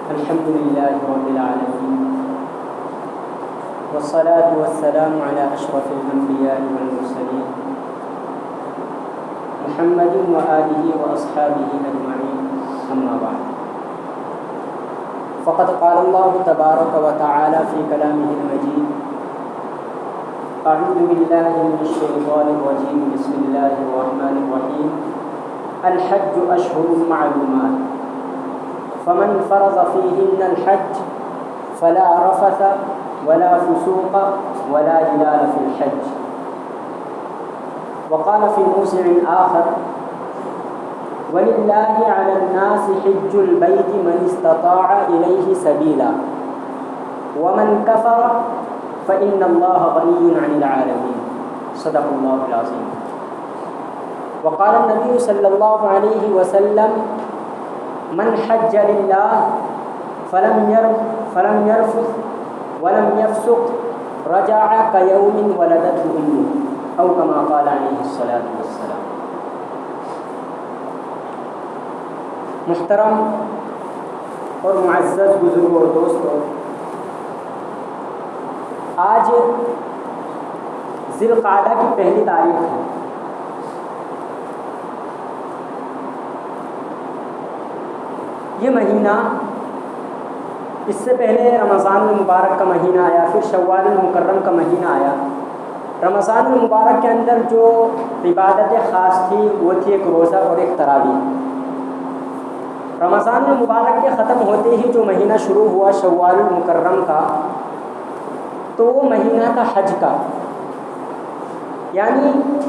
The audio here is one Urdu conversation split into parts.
الحمد لله رب العالمين والصلاة والسلام على أشرف الأنبياء والمرسلين محمد وآله وأصحابه أجمعين أما بعد فقد قال الله تبارك وتعالى في كلامه المجيد أعوذ بالله من الشيطان الرجيم بسم الله الرحمن الرحيم الحج أشهر معلومات فمن فرض فيهن الحج فلا رفث ولا فسوق ولا جدال في الحج. وقال في موسع آخر ولله على الناس حج البيت من استطاع إليه سبيلا ومن كفر فإن الله غني عن العالمين. صدق الله العظيم. وقال النبي صلى الله عليه وسلم من حج لله فلم يرفث ولم يفسق رجع كيوم ولدته أمه أو كما قال عليه الصلاة والسلام. محترم اور معزز بزرگوں اور دوستوں، آج ذی القعدہ کی پہلی تاریخ ہے۔ یہ مہینہ اس سے پہلے رمضان المبارک کا مہینہ آیا، پھر شوال المکرم کا مہینہ آیا۔ رمضان المبارک کے اندر جو عبادت خاص تھی وہ تھی ایک روزہ اور ایک تراویح۔ رمضان المبارک کے ختم ہوتے ہی جو مہینہ شروع ہوا شوال المکرم کا، تو وہ مہینہ تھا حج کا۔ یعنی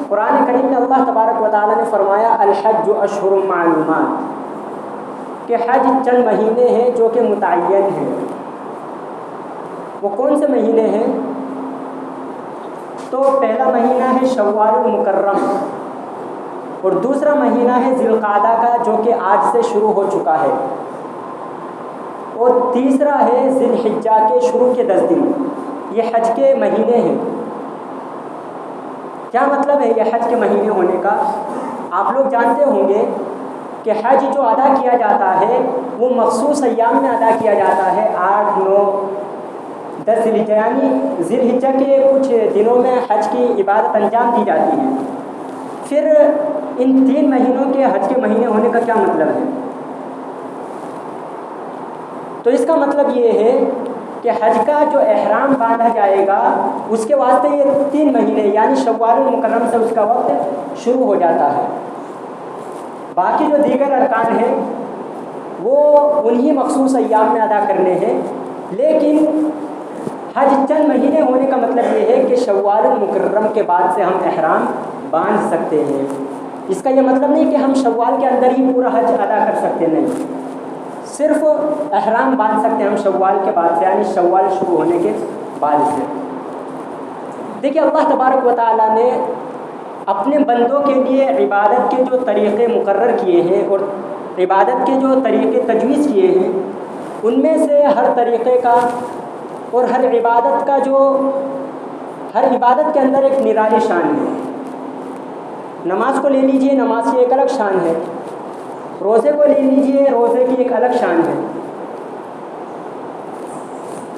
قرآن کریم میں اللہ تبارک و تعالیٰ نے فرمایا الحج اشہر معلومات، کہ حج چند مہینے ہیں جو کہ متعین ہیں۔ وہ کون سے مہینے ہیں؟ تو پہلا مہینہ ہے شوال المکرم، اور دوسرا مہینہ ہے ذی القعدہ کا جو کہ آج سے شروع ہو چکا ہے، اور تیسرا ہے ذی الحجہ کے شروع کے 10 دن۔ یہ حج کے مہینے ہیں۔ کیا مطلب ہے یہ حج کے مہینے ہونے کا؟ آپ لوگ جانتے ہوں گے کہ حج جو ادا کیا جاتا ہے وہ مخصوص ایام میں ادا کیا جاتا ہے، 8، 9، 10 ذی الحجہ، یعنی ذی الحجہ کے کچھ دنوں میں حج کی عبادت انجام دی جاتی ہے۔ پھر ان 3 مہینوں کے حج کے مہینے ہونے کا کیا مطلب ہے؟ تو اس کا مطلب یہ ہے کہ حج کا جو احرام باندھا جائے گا اس کے واسطے یہ 3 مہینے یعنی شوال المکرم سے اس کا وقت شروع ہو جاتا ہے۔ باقی جو دیگر ارکان ہیں وہ انہی مخصوص ایام میں ادا کرنے ہیں، لیکن حج چند مہینے ہونے کا مطلب یہ ہے کہ شوال المکرم کے بعد سے ہم احرام باندھ سکتے ہیں۔ اس کا یہ مطلب نہیں کہ ہم شوال کے اندر ہی پورا حج ادا کر سکتے، نہیں، صرف احرام باندھ سکتے ہیں ہم شوال کے بعد سے، یعنی شوال شروع ہونے کے بعد سے۔ دیکھیے اللہ تبارک و تعالیٰ نے اپنے بندوں کے لیے عبادت کے جو طریقے مقرر کیے ہیں اور عبادت کے جو طریقے تجویز کیے ہیں، ان میں سے ہر طریقے کا اور ہر عبادت کے اندر ایک نرالی شان ہے۔ نماز کو لے لیجئے، نماز کی ایک الگ شان ہے۔ روزے کو لے لیجئے، روزے کی ایک الگ شان ہے۔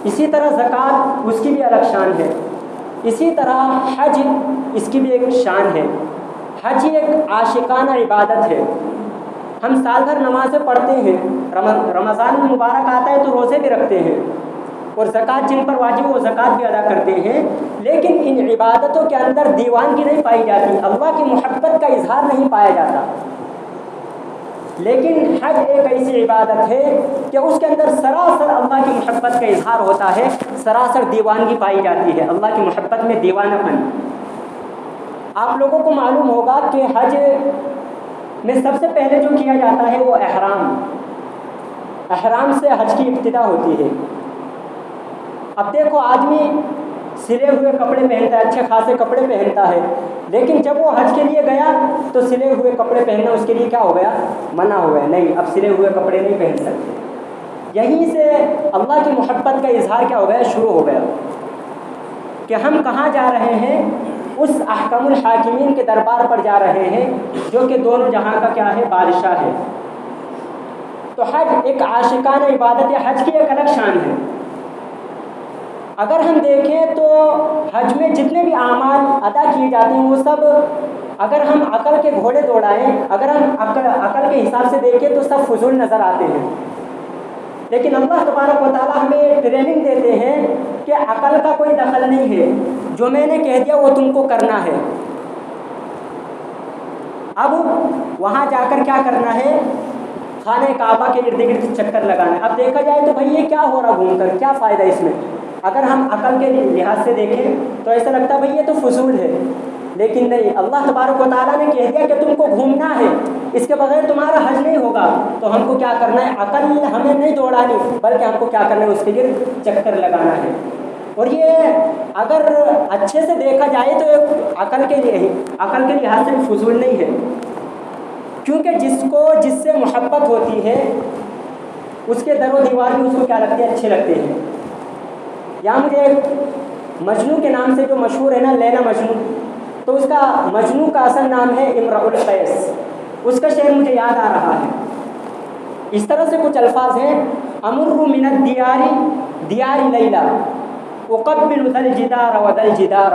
اسی طرح زکوٰۃ، اس کی بھی الگ شان ہے۔ اسی طرح حج، اس کی بھی ایک شان ہے۔ حج ایک عاشقانہ عبادت ہے۔ ہم سال بھر نمازیں پڑھتے ہیں، رمضان المبارک آتا ہے تو روزے بھی رکھتے ہیں، اور زکوٰۃ جن پر واجب وہ زکوٰۃ بھی ادا کرتے ہیں، لیکن ان عبادتوں کے اندر دیوانگی نہیں پائی جاتی، اللہ کی محبت کا اظہار نہیں پایا جاتا۔ لیکن حج ایک ایسی عبادت ہے کہ اس کے اندر سراسر اللہ کی محبت کا اظہار ہوتا ہے، سراسر دیوانگی پائی جاتی ہے، اللہ کی محبت میں دیوانہ پن۔ آپ لوگوں کو معلوم ہوگا کہ حج میں سب سے پہلے جو کیا جاتا ہے وہ احرام سے حج کی ابتدا ہوتی ہے۔ اب دیکھو آدمی سلے ہوئے کپڑے پہنتا ہے، اچھے خاصے کپڑے پہنتا ہے، لیکن جب وہ حج کے لیے گیا تو سلے ہوئے کپڑے پہننا اس کے لیے کیا ہو گیا؟ منع ہو گیا، نہیں اب سلے ہوئے کپڑے نہیں پہن سکتے۔ یہیں سے اللہ کی محبت کا اظہار کیا ہو گیا؟ شروع ہو گیا کہ ہم کہاں جا رہے ہیں؟ اس احکم الحاکمین کے دربار پر جا رہے ہیں جو کہ دونوں جہاں کا کیا ہے؟ بادشاہ ہے۔ تو حج ایک عاشقانہ عبادت ہے، حج کی ایک الگ شان ہے۔ اگر ہم دیکھیں تو حج میں جتنے بھی اعمال ادا کیے جاتے ہیں وہ سب، اگر ہم عقل کے گھوڑے دوڑائیں، اگر ہم عقل کے حساب سے دیکھیں تو سب فضول نظر آتے ہیں، لیکن اللہ تبارک و تعالیٰ ہمیں ٹریننگ دیتے ہیں کہ عقل کا کوئی دخل نہیں ہے، جو میں نے کہہ دیا وہ تم کو کرنا ہے۔ اب وہاں جا کر کیا کرنا ہے؟ خانہ کعبہ کے ارد گرد چکر لگانا ہے۔ اب دیکھا جائے تو بھائی یہ کیا ہو رہا گھوم کر، کیا فائدہ اس میں؟ اگر ہم عقل کے لحاظ سے دیکھیں تو ایسا لگتا ہے بھائی یہ تو فضول ہے، لیکن نہیں، اللہ تبارک و تعالیٰ نے کہہ دیا کہ تم کو گھومنا ہے، اس کے بغیر تمہارا حج نہیں ہوگا، تو ہم کو کیا کرنا ہے؟ عقل ہمیں نہیں دوڑانی، بلکہ ہم کو کیا کرنا ہے؟ اس کے گرد چکر لگانا ہے۔ اور یہ اگر اچھے سے دیکھا جائے تو عقل کے لحاظ سے فضول نہیں ہے، کیونکہ جس سے محبت ہوتی ہے اس کے در و دیوار بھی اس کو کیا لگتے ہیں؟ اچھے لگتے ہیں۔ یہاں مجھے ایک مجنو کے نام سے جو مشہور ہے نا، لیلا مجنو، تو اس کا مجنو کا اصل نام ہے امرؤ القیس، اس کا شعر مجھے یاد آ رہا ہے۔ اس طرح سے کچھ الفاظ ہیں: امر من الدیار دیار لیلا اقبل ذا الجدار وذا الجدار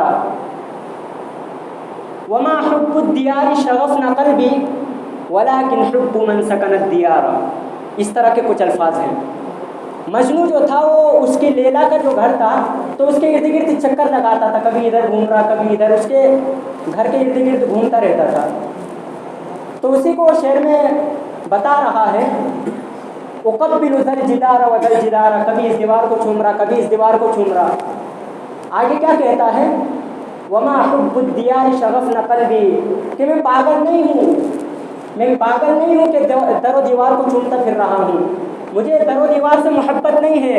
وما حب الدیار شغفنا قلبی ولكن حب من سکن الدیار۔ اس طرح کے کچھ الفاظ ہیں۔ مجنو جو تھا وہ اس کی لیلا کا جو گھر تھا تو اس کے ارد گرد چکر لگاتا تھا، کبھی ادھر گھوم رہا کبھی ادھر، اس کے گھر کے ارد گرد گھومتا رہتا تھا۔ تو اسی کو شعر میں بتا رہا ہے: اقبل ذا الجدار وذا الجدار، کبھی اس دیوار کو چھوم رہا کبھی اس دیوار کو چھوم رہا۔ آگے کیا کہتا ہے؟ وما حب الدیار شغفنا قلبی، کہ میں پاگل نہیں ہوں کہ در و دیوار کو چومتا پھر رہا ہوں، مجھے در و دیوار سے محبت نہیں ہے،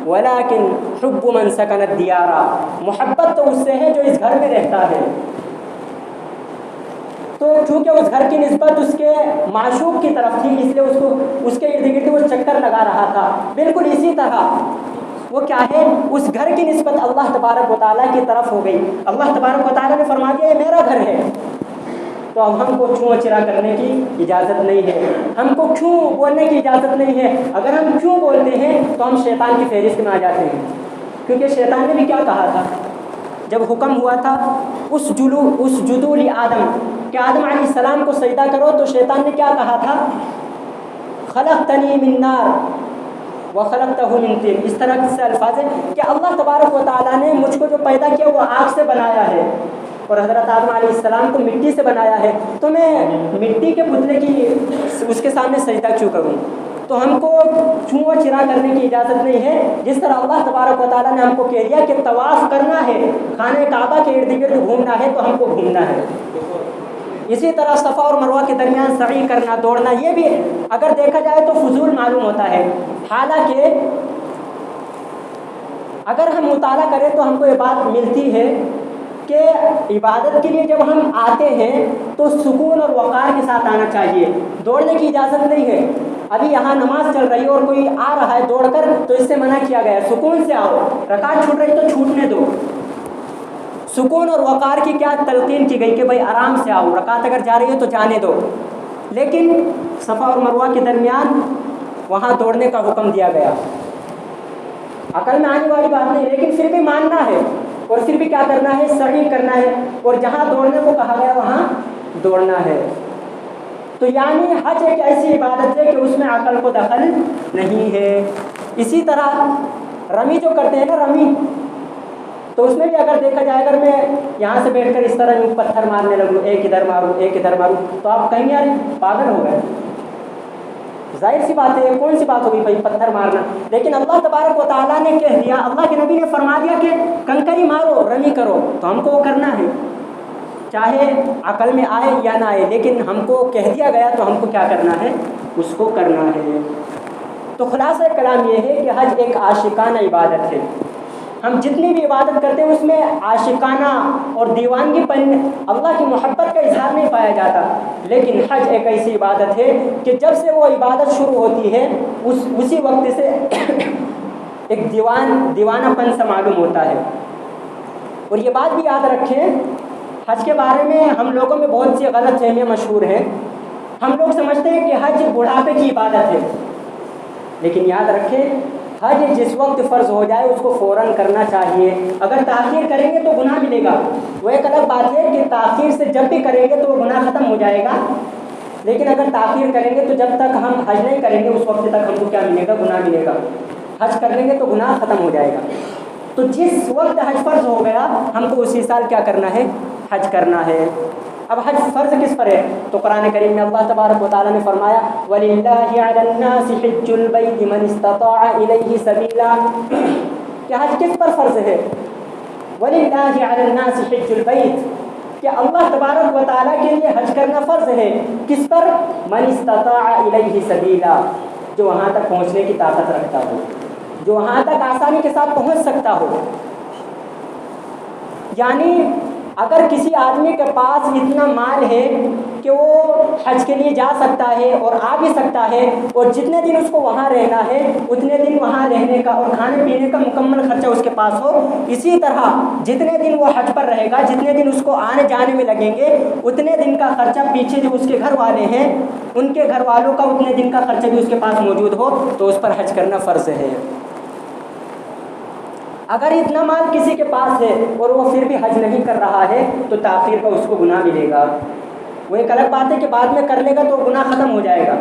ولیکن حب من سکن الدیار، محبت تو اس سے ہے جو اس گھر میں رہتا ہے۔ تو چونکہ اس گھر کی نسبت اس کے معشوق کی طرف تھی، اس لیے اس کے ارد گرد وہ چکر لگا رہا تھا۔ بالکل اسی طرح وہ کیا ہے؟ اس گھر کی نسبت اللہ تبارک و تعالیٰ کی طرف ہو گئی۔ اللہ تبارک و تعالیٰ نے فرما دیا یہ میرا گھر ہے، تو اب ہم کو چھو چرا کرنے کی اجازت نہیں ہے، ہم کو کیوں بولنے کی اجازت نہیں ہے۔ اگر ہم کیوں بولتے ہیں تو ہم شیطان کی فہرست میں آ جاتے ہیں، کیونکہ شیطان نے بھی کیا کہا تھا جب حکم ہوا تھا اس جدو آدم کہ آدم علیہ السلام کو سجدہ کرو، تو شیطان نے کیا کہا تھا؟ خلقتنی من نار وخلقتہ من طین۔ اس طرح سے الفاظ ہے کہ اللہ تبارک و تعالیٰ نے مجھ کو جو پیدا کیا وہ آگ سے بنایا ہے، اور حضرت آدم علیہ السلام کو مٹی سے بنایا ہے، تو میں مٹی کے پتلے کی اس کے سامنے سجدہ کیوں کروں؟ تو ہم کو چھو چرا کرنے کی اجازت نہیں ہے۔ جس طرح اللہ تبارک و تعالیٰ نے ہم کو کہہ دیا کہ طواف کرنا ہے، خانہ کعبہ کے ارد گرد گھومنا ہے، تو ہم کو گھومنا ہے۔ اسی طرح صفا اور مروہ کے درمیان سعی کرنا، دوڑنا، یہ بھی اگر دیکھا جائے تو فضول معلوم ہوتا ہے، حالانکہ اگر ہم مطالعہ کریں تو ہم کو یہ بات ملتی ہے کہ عبادت کے لیے جب ہم آتے ہیں تو سکون اور وقار کے ساتھ آنا چاہیے، دوڑنے کی اجازت نہیں ہے۔ ابھی یہاں نماز چل رہی ہے اور کوئی آ رہا ہے دوڑ کر، تو اس سے منع کیا گیا ہے، سکون سے آؤ، رکعت چھوٹ رہی تو چھوٹنے دو۔ سکون اور وقار کی کیا تلقین کی گئی کہ بھائی آرام سے آؤ، رکعت اگر جا رہی ہے تو جانے دو، لیکن صفا اور مروہ کے درمیان وہاں دوڑنے کا حکم دیا گیا۔ عقل میں آنے والی بات نہیں، لیکن پھر بھی ماننا ہے، اور پھر بھی کیا کرنا ہے؟ سعی کرنا ہے، اور جہاں دوڑنے کو کہا گیا وہاں دوڑنا ہے۔ تو یعنی حج ایک ایسی عبادت ہے کہ اس میں عقل کو دخل نہیں ہے۔ اسی طرح رمی جو کرتے ہیں نا، رمی، تو اس میں بھی اگر دیکھا جائے، اگر میں یہاں سے بیٹھ کر اس طرح یوں پتھر مارنے لگوں، ایک ادھر ماروں ایک ادھر ماروں، تو آپ کہیں گے یار پاگل ہو گئے، ظاہر سی بات ہے، کون سی بات ہوگی بھائی پتھر مارنا؟ لیکن اللہ تبارک و تعالیٰ نے کہہ دیا، اللہ کے نبی نے فرما دیا کہ کنکری مارو، رمی کرو، تو ہم کو وہ کرنا ہے، چاہے عقل میں آئے یا نہ آئے، لیکن ہم کو کہہ دیا گیا تو ہم کو کیا کرنا ہے؟ اس کو کرنا ہے۔ تو خلاصہ کلام یہ ہے کہ حج ایک عاشقانہ عبادت ہے۔ ہم جتنی بھی عبادت کرتے ہیں اس میں عاشقانہ اور دیوانگی پن، اللہ کی محبت کا اظہار نہیں پایا جاتا، لیکن حج ایک ایسی عبادت ہے کہ جب سے وہ عبادت شروع ہوتی ہے اسی وقت سے ایک دیوانہ پن سا معلوم ہوتا ہے۔ اور یہ بات بھی یاد رکھیں، حج کے بارے میں ہم لوگوں میں بہت سی غلط فہمیاں مشہور ہیں۔ ہم لوگ سمجھتے ہیں کہ حج بڑھاپے کی عبادت ہے، لیکن یاد رکھیں حج جس وقت فرض ہو جائے اس کو فوراً کرنا چاہیے. اگر تاخیر کریں گے تو گناہ ملے گا. وہ ایک الگ بات ہے کہ تاخیر سے جب بھی کریں گے تو وہ گناہ ختم ہو جائے گا, لیکن اگر تاخیر کریں گے تو جب تک ہم حج نہیں کریں گے اس وقت تک ہم کو کیا ملے گا؟ گناہ ملے گا. حج کر لیں گے تو گناہ ختم ہو جائے گا. تو جس وقت حج فرض ہو گیا ہم کو اسی سال کیا کرنا ہے؟ حج کرنا ہے. اب حج فرض کس پر ہے؟ تو قرآن کریم میں اللہ تبارک و تعالیٰ نے فرمایا وَلِلَّهِ عَلَى النَّاسِ حِجُّ الْبَيْتِ مَنِ اسْتَطَاعَ إِلَيْهِ سَبِيلًا. کہ حج کس پر فرض ہے؟ وَلِلَّهِ عَلَى النَّاسِ حِجُّ الْبَيْتِ, کہ اللہ تبارک و تعالیٰ کے لیے حج کرنا فرض ہے. کس پر؟ مَنِ اسْتَطَاعَ إِلَيْهِ سَبِيلًا, جو وہاں تک پہنچنے کی طاقت رکھتا ہو, جو وہاں تک آسانی کے ساتھ پہنچ سکتا ہو. یعنی اگر کسی آدمی کے پاس اتنا مال ہے کہ وہ حج کے لیے جا سکتا ہے اور آ بھی سکتا ہے, اور جتنے دن اس کو وہاں رہنا ہے اتنے دن وہاں رہنے کا اور کھانے پینے کا مکمل خرچہ اس کے پاس ہو, اسی طرح جتنے دن وہ حج پر رہے گا, جتنے دن اس کو آنے جانے میں لگیں گے, اتنے دن کا خرچہ پیچھے جو اس کے گھر والے ہیں ان کے گھر والوں کا اتنے دن کا خرچہ بھی اس کے پاس موجود ہو تو اس پر حج کرنا فرض ہے. اگر اتنا مال کسی کے پاس ہے اور وہ پھر بھی حج نہیں کر رہا ہے تو تاخیر کا اس کو گناہ ملے گا. وہ ایک الگ بات ہے کہ بعد میں کر لے گا تو گناہ ختم ہو جائے گا,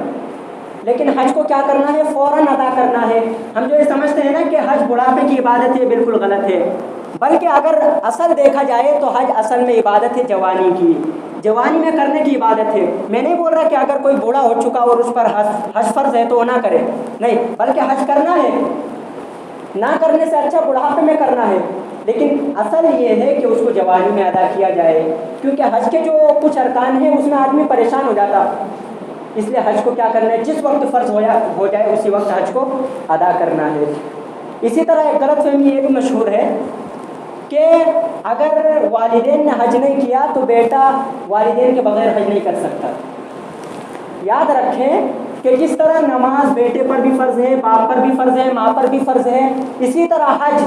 لیکن حج کو کیا کرنا ہے؟ فوراً ادا کرنا ہے. ہم جو یہ سمجھتے ہیں نا کہ حج بڑھاپے کی عبادت ہے, بالکل غلط ہے. بلکہ اگر اصل دیکھا جائے تو حج اصل میں عبادت ہے جوانی کی, جوانی میں کرنے کی عبادت ہے. میں نہیں بول رہا کہ اگر کوئی بوڑھا ہو چکا اور اس پر حج فرض ہے تو وہ نہ کرے, نہیں, بلکہ حج کرنا ہے. نہ کرنے سے اچھا بڑھاپے میں کرنا ہے, لیکن اصل یہ ہے کہ اس کو جوانی میں ادا کیا جائے, کیونکہ حج کے جو کچھ ارکان ہیں اس میں آدمی پریشان ہو جاتا. اس لیے حج کو کیا کرنا ہے؟ جس وقت فرض ہو جائے اسی وقت حج کو ادا کرنا ہے. اسی طرح ایک غلط فہمی یہ بھی مشہور ہے کہ اگر والدین نے حج نہیں کیا تو بیٹا والدین کے بغیر حج نہیں کر سکتا. یاد رکھیں کہ جس طرح نماز بیٹے پر بھی فرض ہے, باپ پر بھی فرض ہے, ماں پر بھی فرض ہے, اسی طرح حج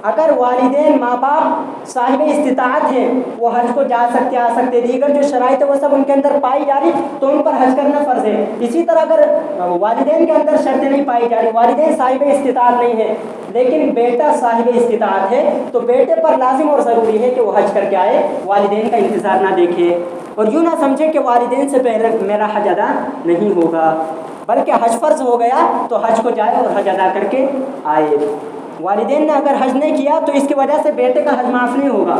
اگر والدین ماں باپ صاحب استطاعت ہیں وہ حج کو جا سکتے آ سکتے, دیگر جو شرائط ہے وہ سب ان کے اندر پائی جا رہی تو ان پر حج کرنا فرض ہے. اسی طرح اگر والدین کے اندر شرطیں نہیں پائی جا رہی, والدین صاحب استطاعت نہیں ہے لیکن بیٹا صاحب استطاعت ہے, تو بیٹے پر لازم اور ضروری ہے کہ وہ حج کر کے آئے, والدین کا انتظار نہ دیکھے اور یوں نہ سمجھے کہ والدین سے پہلے میرا حج ادا نہیں ہوگا, بلکہ حج فرض ہو گیا تو حج کو جائے اور حج ادا کر کے آئے. والدین نے اگر حج نہیں کیا تو اس کی وجہ سے بیٹے کا حج معاف نہیں ہوگا,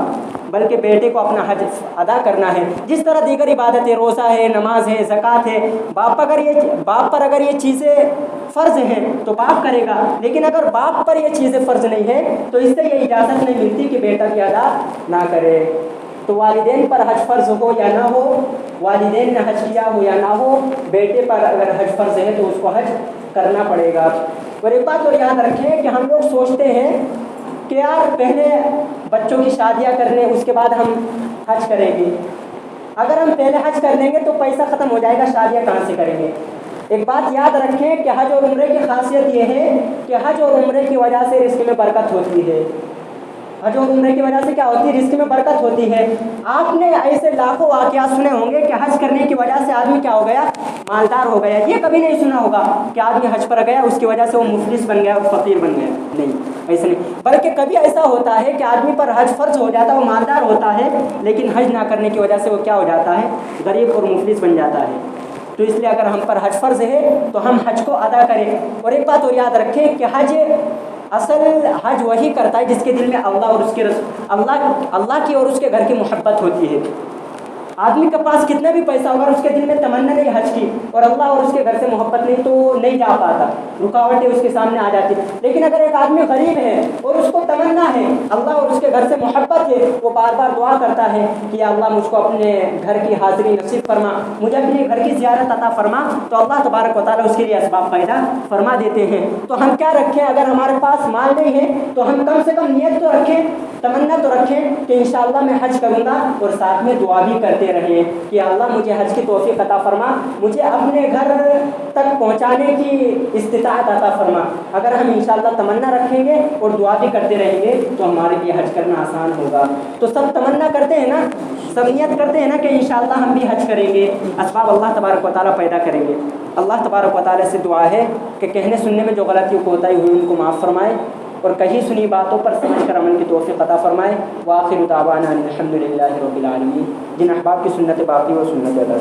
بلکہ بیٹے کو اپنا حج ادا کرنا ہے. جس طرح دیگر عبادتیں, روزہ ہے, نماز ہے, زکوٰۃ ہے, باپ پر اگر یہ چیزیں فرض ہیں تو باپ کرے گا, لیکن اگر باپ پر یہ چیزیں فرض نہیں ہے تو اس سے یہ اجازت نہیں ملتی کہ بیٹا بھی ادا نہ کرے. تو والدین پر حج فرض ہو یا نہ ہو, والدین نے حج کیا ہو یا نہ ہو, بیٹے پر اگر حج فرض ہے تو اس کو حج کرنا پڑے گا. اور ایک بات اور یاد رکھیں کہ ہم لوگ سوچتے ہیں کہ یار پہلے بچوں کی شادیاں کر لیں اس کے بعد ہم حج کریں گے. اگر ہم پہلے حج کر لیں گے تو پیسہ ختم ہو جائے گا, شادیاں کہاں سے کریں گے؟ ایک بات یاد رکھیں کہ حج اور عمرے کی خاصیت یہ ہے کہ حج اور عمرے کی وجہ سے رزق میں برکت ہوتی ہے. حج اور عمرے کی وجہ سے کیا ہوتی ہے؟ رزق میں برکت ہوتی ہے. آپ نے ایسے لاکھوں واقعات سنے ہوں گے کہ حج کرنے کی وجہ سے آدمی کیا ہو گیا؟ مالدار ہو گیا. یہ کبھی نہیں سنا ہوگا کہ آدمی حج پر گیا اس کی وجہ سے وہ مفلس بن گیا اور فقیر بن گیا. نہیں, ایسا نہیں. بلکہ کبھی ایسا ہوتا ہے کہ آدمی پر حج فرض ہو جاتا ہے, وہ مالدار ہوتا ہے, لیکن حج نہ کرنے کی وجہ سے وہ کیا ہو جاتا ہے؟ غریب اور مفلس بن جاتا ہے. تو اس لیے اگر ہم پر حج فرض ہے تو ہم حج کو ادا کریں. اور ایک بات اور یاد رکھیں کہ اصل حج وہی کرتا ہے جس کے دل میں اللہ اور اس کے اللہ کی اور اس کے گھر کی محبت ہوتی ہے. آدمی کے پاس کتنا بھی پیسہ ہوگا, اس کے دل میں تمنا نہیں حج کی اور اللہ اور اس کے گھر سے محبت نہیں تو وہ نہیں جا پاتا, رکاوٹیں اس کے سامنے آ جاتی. لیکن اگر ایک آدمی غریب ہے اور اس کو تمنا ہے, اللہ اور اس کے گھر سے محبت ہے, وہ بار بار دعا کرتا ہے کہ اللہ مجھ کو اپنے گھر کی حاضری نصیب فرما, مجھے اپنے گھر کی زیارت عطا فرما, تو اللہ تبارک و تعالیٰ اس کے لیے اسباب پیدا فرما دیتے ہیں. تو ہم کیا رکھیں؟ اگر ہمارے پاس مال نہیں ہے تو ہم کم سے کم نیت تو رکھیں, تمنا تو رکھیں کہ انشاءاللہ میں حج کروں گا, اور ساتھ میں دعا بھی کرتے کرتے رہیں کہ اللہ مجھے حج کی توفیق عطا فرما، مجھے اپنے گھر تک پہنچانے کی استطاعت عطا فرما۔ اگر ہم انشاءاللہ تمنا رکھیں گے اور دعا بھی کرتے رہیں گے تو ہمارے لیے حج کرنا آسان ہوگا۔ تو سب تمنا کرتے ہیں نا، سب نیت کرتے ہیں نا کہ انشاءاللہ ہم بھی حج کریں گے، اسباب اللہ تبارک و تعالیٰ پیدا کریں گے۔ اللہ تبارک و تعالیٰ سے دعا ہے کہ کہنے سننے میں جو غلطی کوتاہی ہوئی ان کو معاف فرمائے، اور کہیں سنی باتوں پر سمجھ کر عمل کی توفیق عطا فرمائے۔ وآخر دعوانا الحمد للہ رب العالمین۔ جن احباب کی سنت باقی وہ سنت ادا